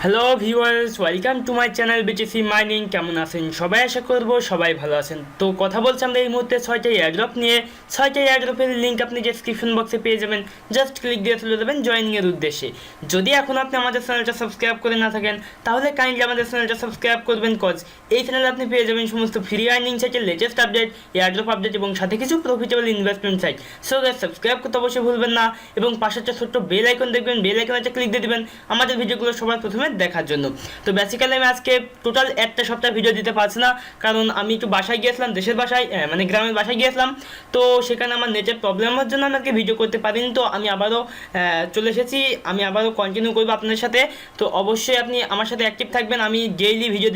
Hello viewers, welcome to my channel BTC mining. কেমন আছেন সবাই? আশা করব সবাই ভালো আছেন। তো কথা বলছি আমরা এই মুহূর্তে 6টা এয়ারড্রপ নিয়ে। 6টা এয়ারড্রপের লিঙ্ক আপনি ডেসক্রিপশন বক্সে পেয়ে যাবেন। জাস্ট ক্লিক দিয়ে চলে যাবেন জয়েনিংয়ের উদ্দেশ্যে। যদি এখন আপনি আমাদের চ্যানেলটা সাবস্ক্রাইব করে না থাকেন তাহলে কাইন্ডলি আমাদের চ্যানেলটা সাবস্ক্রাইব করবেন, কজ এই চ্যানেলে আপনি পেয়ে যাবেন সমস্ত ফ্রি আর্নিং সাইটের লেটেস্ট আপডেট, এয়ারড্রপ আপডেট এবং সাথে কিছু profitable investment site. So guys, subscribe করতে অবশ্যই ভুলবেন না এবং পাশে একটা ছোট্ট বেল আইকন দেখবেন, বেল আইকনটা ক্লিক দিয়ে দিবেন আমাদের ভিডিওগুলো সবার প্রথমে দেখার জন্য। তো বেসিক্যালি আমি আজকে টোটাল একটা সপ্তাহ ভিডিও দিতে পারছি না, কারণ আমি একটু বাসায় গিয়েছিলাম, দেশের বাসায় মানে গ্রামের বাসায় গিয়েছিলাম। তো সেখানে আমার নেটের প্রবলেমের জন্য আমি আজকে ভিডিও করতে পারিনি। তো আমি আবারও চলে এসেছি, আমি আবারও কন্টিনিউ করবো আপনাদের সাথে। তো অবশ্যই আপনি আমার সাথে অ্যাক্টিভ থাকবেন, আমি ডেইলি ভিডিও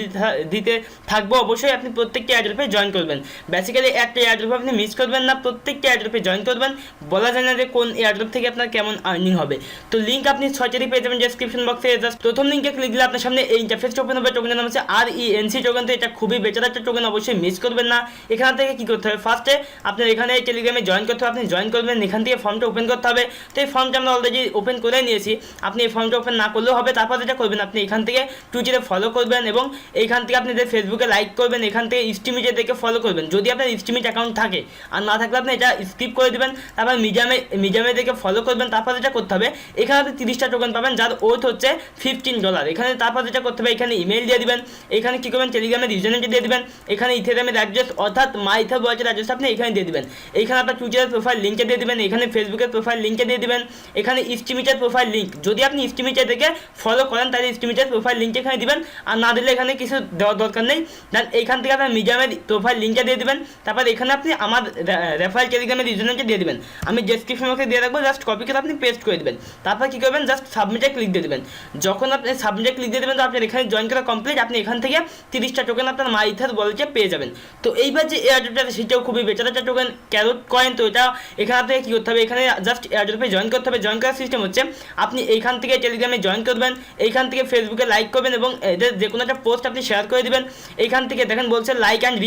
দিতে থাকবো। অবশ্যই আপনি প্রত্যেকটি এয়ারড্রপে জয়েন করবেন। বেসিক্যালি একটা এয়ারড্রপে আপনি মিস করবেন না, প্রত্যেকটি এয়ারড্রপে জয়েন করবেন। বলা যায় না যে কোন এয়ারড্রপ থেকে আপনার কেমন আর্নিং হবে। তো লিঙ্ক আপনি 6টারই পেয়ে যাবেন ডেসক্রিপশন বক্সে। জাস্ট প্রথম লিঙ্কে ক্লিক দিলে আপনার সামনে এই ইন্টারফেসটা ওপেন হবে। টোকেনের নাম হচ্ছে RENC টোকেন। তো এটা খুবই বেটার একটা টোকেন, অবশ্যই মিস করবেন না। এখান থেকে কি করতে হবে, ফার্স্টে আপনার এখানে টেলিগ্রামে জয়েন করতে হবে, আপনি জয়েন করবেন। এখান থেকে ফর্মটা ওপেন করতে হবে। তো এই ফর্মটা আমরা অলরেডি ওপেন করে নিয়েছি, আপনি এই ফর্মটা ওপেন না করলেও হবে। তারপর যেটা করবেন, আপনি এখান থেকে টুইটারে ফলো করবেন এবং এখান থেকে আপনি যে ফেসবুকে লাইক করবেন, এখান থেকে স্ট্রিমিটে দেখে ফলো করবেন। যদি আপনার স্ট্রিমিট অ্যাকাউন্ট থাকে, আর না থাকলে আপনি এটা স্কিপ করে দেবেন। তারপর মিডিয়ামে দেখে ফলো করবেন। তারপর যেটা করতে হবে, এখানে আপনি 30টা টোকেন পাবেন, যার ওর্থ হচ্ছে $15। এখানে তারপর যেটা করতে হবে, এখানে ইমেল দিয়ে দিবেন। এখানে কী করবেন, টেলিগ্রামের ইউজারনেমটা দিয়ে দিবেন। এখানে ইথেরিয়ামের অ্যাড্রেস অর্থাৎ মাই ইথার ওয়ালেটের অ্যাড্রেস আপনি এখানে দিয়ে দিবেন। এখানে আপনার টুইটারের প্রোফাইল লিঙ্কে দিয়ে দিবেন। এখানে ফেসবুকের প্রোফাইল লিঙ্কে দিয়ে দিবেন। এখানে স্ট্রিমিটের প্রোফাইল লিঙ্ক, যদি আপনি স্ট্রিমিটে দেখে ফলো করেন তাহলে স্ট্রিমিটের প্রোফাইল লিঙ্ক এখানে দিবেন, আর না দিলে এখানে কিছু দেওয়ার দরকার নেই। দেন এখান থেকে আপনার মিডিয়ামের প্রোফাইল লিঙ্কটা দিয়ে দিবেন। তারপর এখানে আপনি আমার রেফারেল টেলিগ্রামের ইউজারনেমটা দিয়ে দিবেন। আমি ডেসক্রিপশন বক্সে দিয়ে রাখবো, জাস্ট কপি করে আপনি পেস্ট করে দেবেন। তারপর কী করবেন, জাস্ট সাবমিটে ক্লিক দিয়ে দেবেন। যখন আপনি সাবমিটে ক্লিক দিয়ে দেবেন, তো আপনার এখানে জয়েন করা কমপ্লিট। আপনি এখান থেকে 30টা টোকেন আপনার মাই ইথার ওয়ালেটে পেয়ে যাবেন। তো এইবার যে এয়ারড্রপটা আছে সেটাও খুবই বেটার একটা টোকেন, ক্যারটকয়েন। তো এটা এখান থেকে কী করতে হবে, এখানে জাস্ট এয়ারড্রপে জয়েন করতে হবে। জয়েন করার সিস্টেম হচ্ছে, আপনি এইখান থেকে টেলিগ্রামে জয়েন করবেন, এইখান থেকে ফেসবুকে লাইক করবেন এবং এদের যে কোনো একটা পোস্ট আপনি শেয়ার করে দেবেন। এইখান থেকে দেখেন বলছে লাইক অ্যান্ড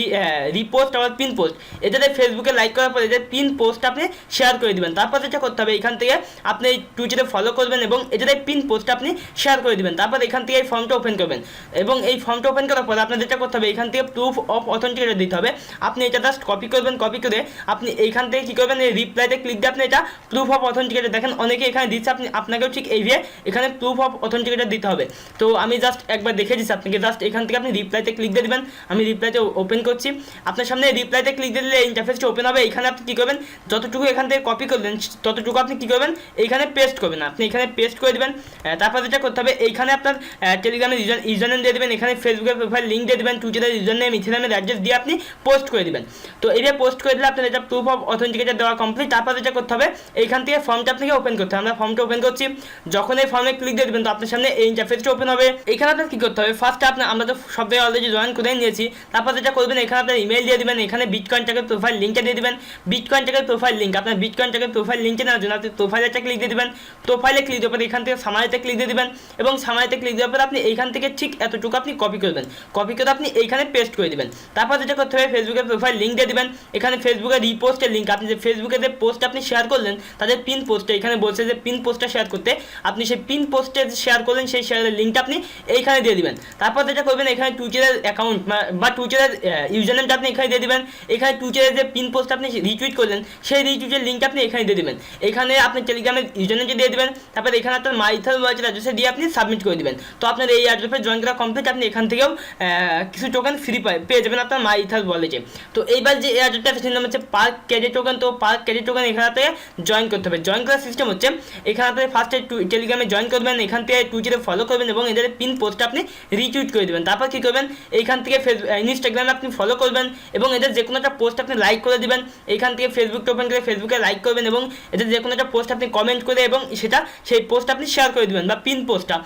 রিপোস্ট আবার পিন পোস্ট। এদের ফেসবুকে লাইক করার পর এদের পিন পোস্ট আপনি শেয়ার করে দেবেন। তারপর যেটা করতে হবে, এখান থেকে আপনি টুইটারে ফলো করবেন এবং এদের পিন পোস্ট আপনি শেয়ার করে দেবেন। তারপর এখান থেকে এই ফর্মটা ওপেন করবেন এবং এই ফর্মটা ওপেন করার পর আপনার যেটা করতে হবে, এখান থেকে প্রুফ অফ অথেন্টিকেট দিতে হবে। আপনি এটা জাস্ট কপি করবেন, কপি করে আপনি এইখান থেকে কী করবেন, এই রিপ্লাইতে ক্লিক দিয়ে আপনি এটা প্রুফ অফ অথেন্টিকেট দেখেন অনেকে এখানে দিচ্ছে, আপনাকেও ঠিক এইভাবে এখানে প্রুফ অফ অথেন্টিকেট দিতে হবে। তো আমি জাস্ট একবার দেখে দিচ্ছি আপনাকে। জাস্ট এখান থেকে আপনি রিপ্লাইতে ক্লিক দিয়ে দেবেন। আমি রিপ্লাইতে ওপেন করছি, আপনার সামনে রিপ্লাইতে ক্লিক দিয়ে দিলে ইন্টারফেসটা ওপেন হবে। এখানে আপনি কী করবেন, যতটুকু এখান থেকে কপি করলেন ততটুকু আপনি কী করবেন, এইখানে পেস্ট করবেন। আপনি এখানে পেস্ট করে দেবেন। তারপর যেটা করতে হবে, এইখানে আপনার টেলিগ্রামের ইউজারনেম দিয়ে দেবেন, এখানে ফেসবুকের প্রোফাইল লিঙ্ক দিয়ে দেবেন, টুইটারের ইউজারনেম, ইথেরিয়ামের অ্যাড্রেস দিয়ে আপনি পোস্ট করে দেবেন। তো এইভাবে পোস্ট করে দিলে আপনার এটা প্রুফ অফ অথেন্টিকেট দেওয়া কমপ্লিট। তারপর যেটা করতে হবে, এইখান থেকে ফর্মটা আপনাকে ওপেন করতে হবে। আমরা ফর্মটা ওপেন করছি। যখন এই ফর্মে ক্লিক দিয়ে দেবেন, তো আপনার সামনে এই ইন্টারফেসটা ওপেন হবে। এখানে আপনার কী করতে হবে, ফার্স্টে আমরা তো সব জায়গায় অলরেডি জয়েন করে নিয়েছি। তারপর যেটা করবেন, এখানে আপনার ইমেল দিয়ে দেবেন, এখানে বিটকয়েন টাকার প্রোফাইল লিঙ্কটা দিয়ে দেবেন। বিটকয়েন টাকার প্রোফাইল লিঙ্ক, আপনার বিটকয়েন টাকার প্রোফাইল লিঙ্কে নেওয়ার জন্য আপনি প্রোফাইলটা ক্লিক দিয়ে দেবেন। প্রোফাইলে ক্লিক দেওয়ার পর এখান থেকে সামারিতে ক্লিক দিয়ে দেবেন এবং সামারিতে ক্লিক দেওয়ার পর আপনি এইখান থেকে ঠিক এতটুকু আপনি কপি করবেন। কপি করে আপনি এইখানে পেস্ট করে দেবেন। তারপর যেটা করতে হবে, ফেসবুকের প্রোফাইল লিঙ্ক দিয়ে দেবেন। এখানে ফেসবুকের রিপোস্টের লিঙ্ক, আপনি যে ফেসবুকে যে পোস্ট আপনি শেয়ার করলেন তাদের পিন পোস্টে, এখানে বলছে যে পিন পোস্টটা শেয়ার করতে, আপনি সেই পিন পোস্টে শেয়ার করলেন সেই শেয়ারের লিঙ্কটা আপনি এইখানে দিয়ে দিবেন। তারপর যেটা করবেন, এখানে টুইটারের অ্যাকাউন্ট বা টুইটারের ইউজারনেমটা আপনি এখানে দিয়ে দিবেন। এখানে টুইটারের যে পিন পোস্ট আপনি রিটুইট করলেন সেই রিটুইটের লিঙ্কটা আপনি এখানে দিয়ে দেবেন। এখানে আপনি টেলিগ্রামের ইউজারনেমটা দিয়ে দেবেন। তারপর এখানে আপনার মাই ইথার ওয়ালেটের অ্যাড্রেসে দিয়ে আপনি সাবমিট করে দেবেন। তো আপনার এই এয়ারড্রপে জয়েন করা কমপ্লিট। আপনি এখান থেকেও কিছু টোকেন ফ্রি পেয়ে যাবেন আপনার মাই ইথার ওয়ালেটে। তো এইবার যে এয়ারড্রপটা আছে সেটার নাম হচ্ছে PRKC টোকেন। তো PRKC টোকেন এখান থেকে জয়েন করতে হবে। জয়েন করার সিস্টেম হচ্ছে, এখানে আপনি ফার্স্টে টেলিগ্রামে জয়েন করবেন, এখান থেকে টুইটারে ফলো করবেন এবং এদের পিন পোস্টটা আপনি রিটুইট করে দেবেন। তারপর কী করবেন, এইখান থেকে ইনস্টাগ্রামে আপনি ফলো করবেন এবং এদের যে কোনো একটা পোস্ট আপনি লাইক করে দেবেন। এইখান থেকে ফেসবুক ওপেন করে ফেসবুকে লাইক করবেন এবং এদের যে কোনো একটা পোস্ট আপনি কমেন্ট করে এবং সেই পোস্ট আপনি শেয়ার করে দেবেন বা পিন পোস্টটা।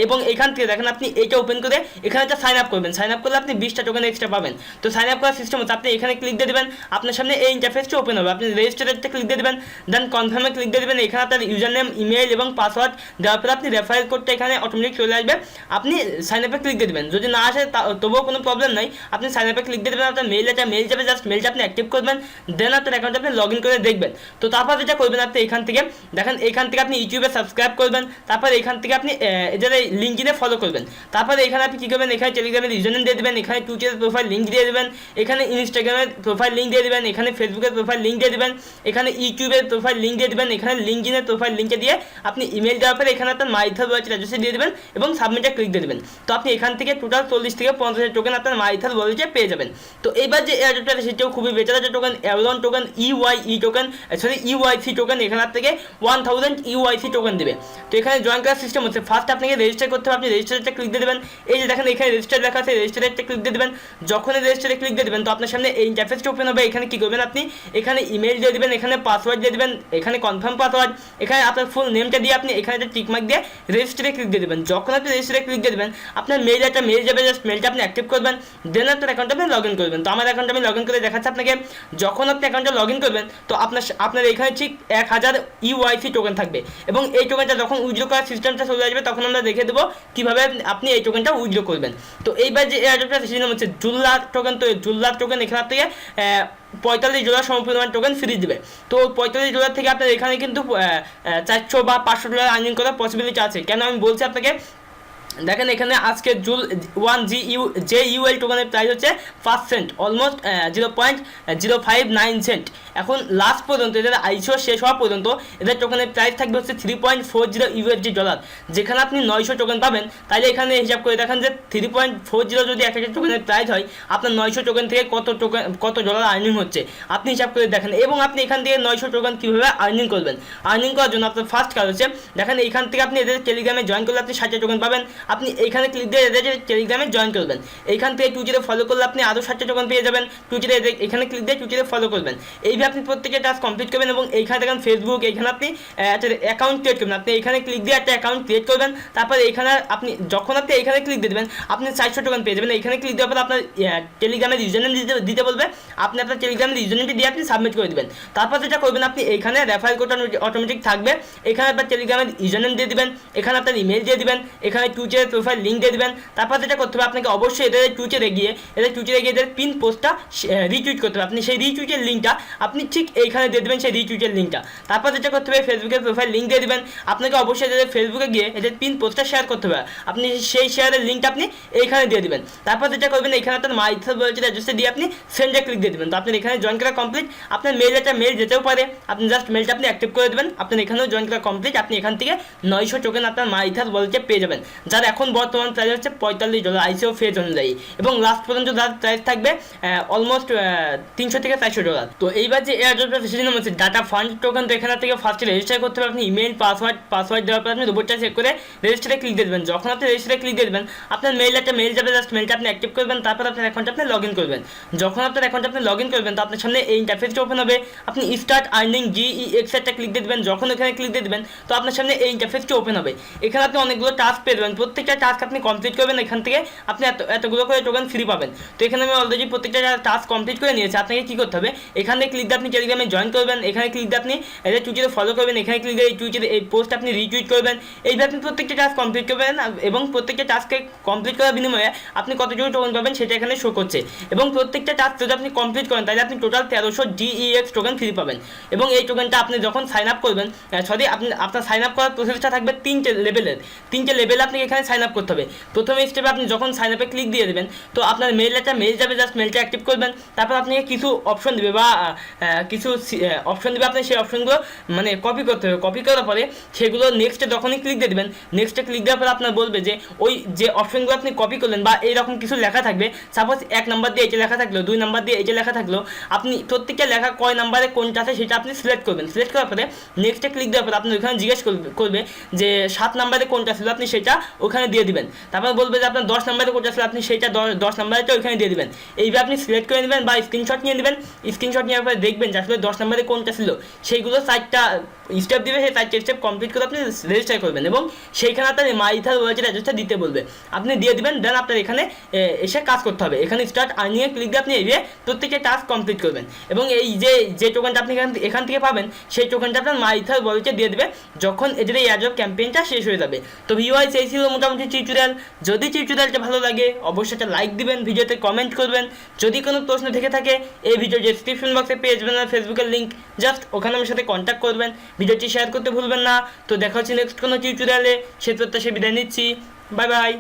এবং এখান থেকে দেখেন আপনি এইটা ওপেন করে এখানে একটা সাইন আপ করবেন। সাইন আপ করলে আপনি 20টা টোকেন এক্সট্রা পাবেন। তো সাইন আপ করার সিস্টেম হচ্ছে, আপনি এখানে ক্লিক দিয়ে দেবেন, আপনার সামনে এই ইন্টারফেসটা ওপেন হবে। আপনি রেজিস্টারেটে ক্লিক দিয়ে দেবেন, দেন কনফার্মে ক্লিক দিয়ে দেবেন। এখানে আপনার ইউজার নেম, ইমেল এবং পাসওয়ার্ড দেওয়ার পরে আপনি রেফারেল কোডটা এখানে অটোমেটিক চলে আসবে। আপনি সাইন আপে ক্লিক দিয়ে দেবেন। যদি না আসে তবুও কোনো প্রবলেম নাই, আপনি সাইন আপে ক্লিক দিয়ে দেবেন। আপনার মেল যাবে, জাস্ট মেলটা আপনি অ্যাক্টিভ করবেন, দেন আপনার অ্যাকাউন্টে আপনি লগ ইন করে দেখবেন। তো তারপর যেটা করবেন, আপনি এখান থেকে দেখেন, এখান থেকে আপনি ইউটিউবে সাবস্ক্রাইব করবেন। তারপর এখান থেকে আপনি এদের লিঙ্কিনে ফলো করবেন। তারপরে এখানে আপনি কী করবেন, এখানে টেলিগ্রামের ইউজারনেম দিয়ে দেবেন, এখানে টুইটারের প্রোফাইল লিঙ্ক দিয়ে দেবেন, এখানে ইনস্টাগ্রামের প্রোফাইল লিঙ্ক দিয়ে দেবেন, এখানে ফেসবুকের প্রোফাইল লিঙ্ক দিয়ে দেবেন, এখানে ইউটিউবের প্রোফাইল লিঙ্ক দিয়ে দেবেন, এখানে লিঙ্কডিনের প্রোফাইল লিঙ্কে দিয়ে আপনি ইমেল দেওয়ার পরে এখানে আপনার মাইথার ওয়ালেটের অ্যাড্রেসে দিয়ে দেবেন এবং সাবমিটে ক্লিক দিয়ে দেবেন। তো আপনি এখান থেকে টোটাল 40 থেকে 50,000 টোকেন আপনার মাইথার ওয়ালেটে পেয়ে যাবেন। তো এইবার যে এয়ারড্রপটা সেটাও খুবই বেটার একটা টোকেন, অ্যাভলন টোকেন, EYC টোকেন, এখানে থেকে 1000 EYC টোকেন দেবে। তো এখানে জয়েন করার সিস্টেম হচ্ছে, ফার্স্ট আপনাকে রেজিস্টার করতে হবে, আপনি রেজিস্টারটা ক্লিক দিয়ে দেবেন। এই যে দেখেন এখানে রেজিস্টার লেখা আছে, রেজিস্টারটা ক্লিক দিয়ে দেবেন। যখন রেজিস্টারে ক্লিক দিয়ে দেবেন তো আপনার সামনে এই ইন্টারফেসটা ওপেন হবে। এখানে কি করবেন, আপনি এখানে ইমেল দিয়ে দেবেন, এখানে পাসওয়ার্ড দিয়ে দেবেন, এখানে কনফার্ম পাসওয়ার্ড, এখানে আপনার ফুল নেমটা দিয়ে আপনি এখানে একটা টিকমার্ক দিয়ে রেজিস্টারে ক্লিক দিয়ে দেবেন। যখন আপনি রেজিস্টারে ক্লিক দিয়ে দেবেন আপনার একটা মেল যাবে, জাস্ট মেলটা আপনি অ্যাক্টিভ করবেন, দেন আপনার অ্যাকাউন্টে আপনি লগ ইন করবেন। তো আমার অ্যাকাউন্টে আমি লগ ইন করে দেখাচ্ছি আপনাকে। যখন আপনি অ্যাকাউন্টে লগ ইন করবেন তো আপনার এখানে ঠিক 1000 EYC টোকেন থাকবে এবং এই টোকেনটা যখন উইথড্র করার সিস্টেমটা চলে আসবে তখন আমরা দেখে দেবো কীভাবে আপনি এই টোকেনটা উইথড্র করবেন। তো এইবার যে এয়ারড্রপটা সেটা হচ্ছে জুল টোকেন। তো জুল টোকেন এখান থেকে $45 সমপরিমাণ টোকেন ফ্রি দেবে। তো $45 থেকে আপনার এখানে কিন্তু 400 বা $500 আর্নিং করার পসিবিলিটি আছে। কেন আমি বলছি আপনাকে, দেখেন এখানে আজকে জুল 1 টোকেনের প্রাইস হচ্ছে 5 সেন্ট, অলমোস্ট 0.059 সেন্ট। এখন লাস্ট পর্যন্ত এদের আইসিও শেষ হওয়া পর্যন্ত এদের টোকেনের প্রাইস থাকবে হচ্ছে $3.40 যেখানে আপনি 900 টোকেন পাবেন। তাইলে এখানে হিসাব করে দেখেন যে 3.40 যদি একটা টোকেনের প্রাইস হয় আপনার 900 টোকেন থেকে কত ডলার আর্নিং হচ্ছে আপনি হিসাব করে দেখেন। এবং আপনি এখান থেকে 900 টোকেন কীভাবে আর্নিং করবেন, আর্নিং করার জন্য আপনার ফার্স্ট কাজ হচ্ছে দেখেন এইখান থেকে আপনি এদের টেলিগ্রামে জয়েন করলে আপনি 60 টোকেন পাবেন। আপনি এইখানে ক্লিক দিয়ে এদের টেলিগ্রামে জয়েন করবেন। এইখান থেকে টুইটারে ফলো করলে আপনি আরও 60 টোকেন পেয়ে যাবেন। টুইটারে এখানে ক্লিক দিয়ে টুইটারে ফলো করবেন। এইভাবে আপনি প্রত্যেকটা টাস্ক কমপ্লিট করবেন। এবং এইখানে দেখেন ফেসবুক, এইখানে আপনি একটা অ্যাকাউন্ট ক্রিয়েট করবেন। আপনি এখানে ক্লিক দিয়ে একটা অ্যাকাউন্ট ক্রিয়েট করবেন। তারপর এইখানে যখন আপনি এইখানে ক্লিক দিয়ে দেবেন আপনি 400 টোকেন পেয়ে যাবেন। এইখানে ক্লিক দেওয়ার পর আপনার টেলিগ্রামের ইউজারনেম দিতে বলবে, আপনি আপনার টেলিগ্রামের ইউজারনেমটি দিয়ে আপনি সাবমিট করে দেবেন। তারপর যেটা করবেন আপনি এইখানে রেফারেল কোডটা অটোমেটিক থাকবে, এখানে আপনার টেলিগ্রামের ইউজারনেম দিয়ে দিবেন, এখানে আপনার ইমেল দিয়ে দিবেন, এখানে টুইটারের প্রোফাইল লিঙ্ক দিয়ে দিবেন। তারপর যেটা করতে হবে আপনাকে অবশ্যই এদের টুইটারে গিয়ে এদের পিন পোস্টটা রিটুইট করতে হবে। আপনি সেই রিটুইটের লিঙ্কটা আপনি ঠিক এইখানে দিয়ে দেবেন, সেই রিটুইটের লিঙ্কটা। তারপর যেটা করতে হবে ফেসবুকের প্রোফাইল লিঙ্ক দিয়ে দেবেন। আপনাকে অবশ্যই এদের ফেসবুকে গিয়ে এদের পিন পোস্টটা শেয়ার করতে হবে, আপনি সেই শেয়ারের লিঙ্কটা আপনি এইখানে দিয়ে দেবেন। তারপর যেটা করবেন এখানে আপনার মাইথার ওয়ালেটের অ্যাড্রেসে দিয়ে আপনি সেন্ডে ক্লিক দিয়ে দেবেন। তো আপনার এখানে জয়েন করা কমপ্লিট। আপনার মেল যেতেও পারে, আপনি জাস্ট মেলটা আপনি অ্যাক্টিভ করে দেবেন। আপনার এখানেও জয়েন করা কমপ্লিট। আপনি এখান থেকে 900 টোকেন আপনার মাইথার ওয়ালেটে পেয়ে যাবেন, যার এখন বর্তমান প্রাইস হচ্ছে $45 আইসিও ফেজ অনুযায়ী। এবং লাস্ট পর্যন্ত যার প্রাইস থাকবে অলমোস্ট $300 থেকে $400। তো এইবার যে এয়ারড্রপটা সেটা হচ্ছে ডাটা ফান্ড টোকেন। তো এখানে থেকে ফার্স্টে রেজিস্টার করতে হবে। আপনি ইমেল পাসওয়ার্ড দেওয়ার পর আপনি রোবটটা চেক করে রেজিস্টারে ক্লিক দিয়ে দেবেন। যখন আপনি রেজিস্টারে ক্লিক দিয়ে দেবেন আপনার মেল যাবে, জাস্ট মেলটা আপনি অ্যাক্টিভ করবেন। তারপর আপনার অ্যাকাউন্টে আপনি লগ ইন করবেন। যখন আপনার অ্যাকাউন্টে আপনি লগ ইন করবেন তো আপনার সামনে এই ইন্টারফেসটা ওপেন হবে। আপনি স্টার্ট আর্নিং DEX একটা ক্লিক দিয়ে দেবেন। যখন এখানে ক্লিক দিয়ে দেবেন তো আপনার সামনে এই ইন্টারফেসটা ওপেন হবে। এখানে আপনি অনেকগুলো টাস্ক পেয়ে যাবেন, প্রত্যেকটা টাস্ক আপনি কমপ্লিট করবেন, এখান থেকে আপনি এতগুলো করে টোকেন ফ্রি পাবেন। তো এখানে আমি অলরেডি প্রত্যেকটা টাস্ক কমপ্লিট করে নিয়েছি। আপনাকে কী করতে হবে, এখানে ক্লিক দিয়ে আপনি টেলিগ্রামে জয়েন করবেন, এখানে ক্লিক দিয়ে আপনি এদের টুইটারে ফলো করবেন, এখানে ক্লিক দিয়ে এই টুইটারে এই পোস্ট আপনি রিটুইট করবেন। এইভাবে আপনি প্রত্যেকটা টাস্ক কমপ্লিট করবেন এবং প্রত্যেকটা টাস্ককে কমপ্লিট করার বিনিময়ে আপনি কতটুকু টোকেন পাবেন সেটা এখানে শো করছে। এবং প্রত্যেকটা টাস্ক যদি আপনি কমপ্লিট করেন তাহলে আপনি টোটাল 1300 DEX টোকেন ফ্রি পাবেন। এবং এই টোকেনটা আপনি যখন সাইন আপ করবেন, আপনার সাইন আপ করার প্রসেসটা থাকবে 3টে লেভেলে আপনাকে এখানে সাইন আপ করতে হবে। প্রথমে স্টেপে আপনি যখন সাইন আপে ক্লিক দিয়ে দেবেন তো আপনার মেল যাবে, জাস্ট মেলটা অ্যাক্টিভ করবেন। তারপর আপনাকে কিছু অপশন দেবে আপনি সেই অপশনগুলো মানে কপি করতে হবে। কপি করার পরে সেগুলো নেক্সটে যখনই ক্লিক দিয়ে দেবেন, নেক্সটে ক্লিক দেওয়ার পরে আপনার বলবে যে ওই যে অপশনগুলো আপনি কপি করলেন বা এইরকম কিছু লেখা থাকবে, সাপোজ 1 নাম্বার দিয়ে এটা লেখা থাকলো, 2 নাম্বার দিয়ে এটা লেখা থাকলো, আপনি প্রত্যেকটা লেখা কয় নাম্বারে কোনটা আছে সেটা আপনি সিলেক্ট করবেন। সিলেক্ট করার পরে নেক্সটে ক্লিক দেওয়ার পরে আপনি ওখানে জিজ্ঞেস করবে যে 7 নাম্বারে কোনটা ছিল, আপনি সেটা ওখানে দিয়ে দিবেন। তারপর বলবে যে আপনার 10 নাম্বারে কোনটা ছিল, আপনি সেটা 10 নাম্বারটা ওইখানে দিয়ে দিবেন। এইভাবে আপনি সিলেক্ট করে নেবেন বা স্ক্রিনশট নিয়ে নেবেন। স্ক্রিনশট নেওয়ার পরে দেখবেন যে আসলে 10 নাম্বারে কোনটা ছিল, সেইগুলো 4টা স্টেপ দিবে। সেই 4টে স্টেপ কমপ্লিট করে আপনি রেজিস্টার করবেন এবং সেইখানে আপনার মাইথার ওয়ালেটের অ্যাড্রেসটা দিতে বলবে, আপনি দিয়ে দিবেন। দেন আপনার এখানে এসে কাজ করতে হবে। এখানে স্টার্ট আর্নিংয়ে ক্লিক দিয়ে আপনি এইভাবে প্রত্যেকটা টাস্ক কমপ্লিট করবেন এবং এই যে টোকেনটা আপনি এখান থেকে পাবেন সেই টোকেনটা আপনার মাইথার ওয়ালেটে দিয়ে দেবে যখন এদের এই এয়ারড্রপ ক্যাম্পেইনটা শেষ হয়ে যাবে। তো ভিউয়ার্স এই ছিল মোটামুটি টিউটোরিয়াল। যদি টিউটোরিয়ালটা ভালো লাগে অবশ্যই একটা লাইক দিবেন, ভিডিওতে কমেন্ট করবেন। যদি কোনো প্রশ্ন থেকে থাকে এই ভিডিওর ডেসক্রিপশন বক্সে পেয়ে যাবেন আর ফেসবুকের লিঙ্ক, জাস্ট ওখানে আমার সাথে কন্ট্যাক্ট করবেন। ভিডিওটি শেয়ার করতে ভুলবেন না। তো দেখা হচ্ছে নেক্সট কোনো টিউটোরিয়ালে, সে প্রত্যাশায় বিদায় নিচ্ছি। Bye bye.